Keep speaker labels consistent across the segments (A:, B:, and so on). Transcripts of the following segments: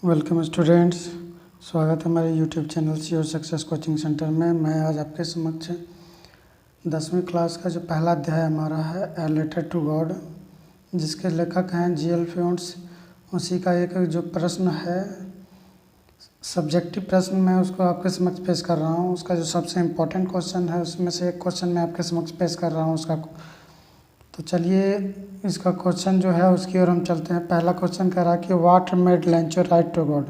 A: Welcome students, स्वागत है हमारे YouTube channel your success coaching centre में। मैं आज आपके समक्ष 10वीं क्लास का जो पहला अध्याय हमारा है ए लेटर टू गॉड, जिसके लेखक हैं जी.एल. फ्यूंट्स। उसी का एक जो प्रश्न है, सब्जेक्टिव प्रश्न, मैं उसको आपके समक्ष पेश कर रहा हूँ। उसका जो सबसे इम्पोर्टेंट क्वेश्चन है उसमें से एक क्वेश्चन मैं आपके समक्ष पेश कर रहा हूँ उसका। तो चलिए इसका क्वेश्चन जो है उसकी ओर हम चलते हैं। पहला क्वेश्चन कह रहा है कि what made Lencho write to God.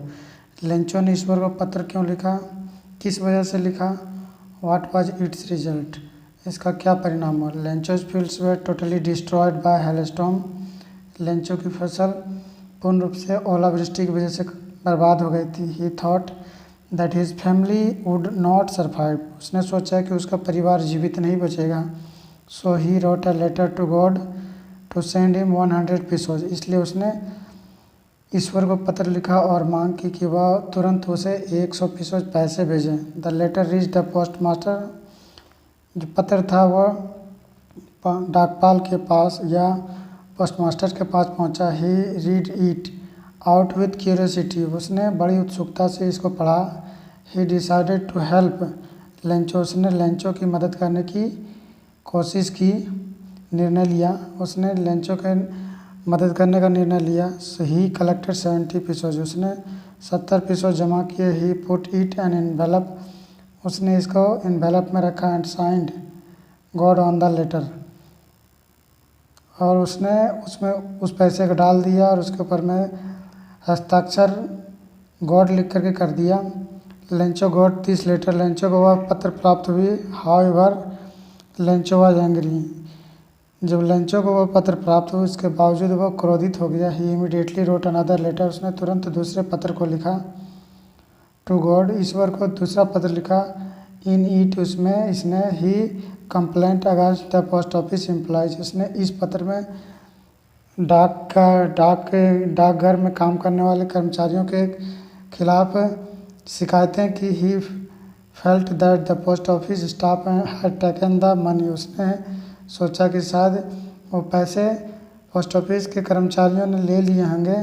A: Lencho ने ईश्वर को पत्र क्यों लिखा, किस वजह से लिखा। व्हाट वाज इट्स रिजल्ट, इसका क्या परिणाम हुआ। Lencho's fields were totally destroyed by hailstorm. Lencho की फसल पूर्ण रूप से ओलावृष्टि की वजह से बर्बाद हो गई थी। He thought that his family would not survive. उसने सोचा कि उसका परिवार जीवित नहीं बचेगा। So he wrote a letter to God to send him 100 pesos. इसलिए उसने ईश्वर को पत्र लिखा और मांग की कि वह तुरंत उसे 100 पीसोज पैसे भेजें। The letter reach the post master. जो पत्र था वह डाकपाल के पास या पोस्ट मास्टर के पास पहुंचा। He read it out with curiosity. उसने बड़ी उत्सुकता से इसको पढ़ा। He decided to help Lencho. उसने लेंचो की मदद करने की कोशिश की, निर्णय लिया। उसने लेंचो के मदद करने का निर्णय लिया। He collected 70 pesos. उसने 70 पीसोज जमा किए। He put it in envelope. उसने इसको एनवेलप में रखा। And signed God on the letter. और उसने उसमें उस पैसे को डाल दिया और उसके ऊपर में हस्ताक्षर गॉड लिख करके कर दिया। Lencho got this letter. Lencho को वह पत्र प्राप्त हुई। However Lencho was angry. जब लेंचो को वह पत्र प्राप्त हुआ इसके बावजूद वह क्रोधित हो गया। ही इमीडिएटली रोट अनदर लेटर। उसने तुरंत दूसरे पत्र को लिखा। टू गॉड, ईश्वर को दूसरा पत्र लिखा। इन इट, उसमें इसने he complaint against the post office employees. उसने इस पत्र में डाकघर में काम करने वाले कर्मचारियों के खिलाफ शिकायतें की। He felt that the post office staff had taken the money. उसने सोचा कि शायद वो पैसे पोस्ट ऑफिस के कर्मचारियों ने ले लिए होंगे।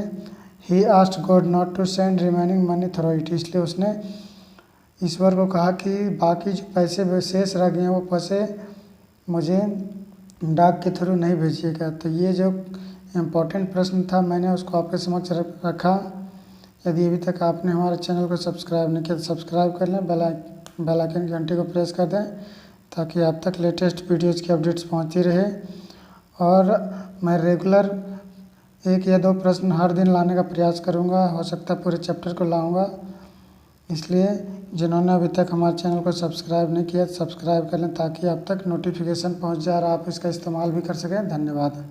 A: He asked God not to send remaining money through it. इसलिए उसने ईश्वर को कहा कि बाकी जो पैसे शेष रह गए हैं वो पैसे मुझे डाक के थ्रू नहीं भेजिएगा। तो ये जो इम्पोर्टेंट प्रश्न था मैंने उसको आपके समक्ष रखा। यदि अभी तक आपने हमारे चैनल को सब्सक्राइब नहीं किया तो सब्सक्राइब कर लें, बेल आइकन की घंटी को प्रेस कर दें ताकि आप तक लेटेस्ट वीडियोज़ की अपडेट्स पहुंचती रहे। और मैं रेगुलर 1 या 2 प्रश्न हर दिन लाने का प्रयास करूंगा। हो सकता है पूरे चैप्टर को लाऊंगा। इसलिए जिन्होंने अभी तक हमारे चैनल को सब्सक्राइब नहीं किया तो सब्सक्राइब कर लें ताकि आप तक नोटिफिकेशन पहुंच जाए और आप इसका इस्तेमाल भी कर सकें। धन्यवाद।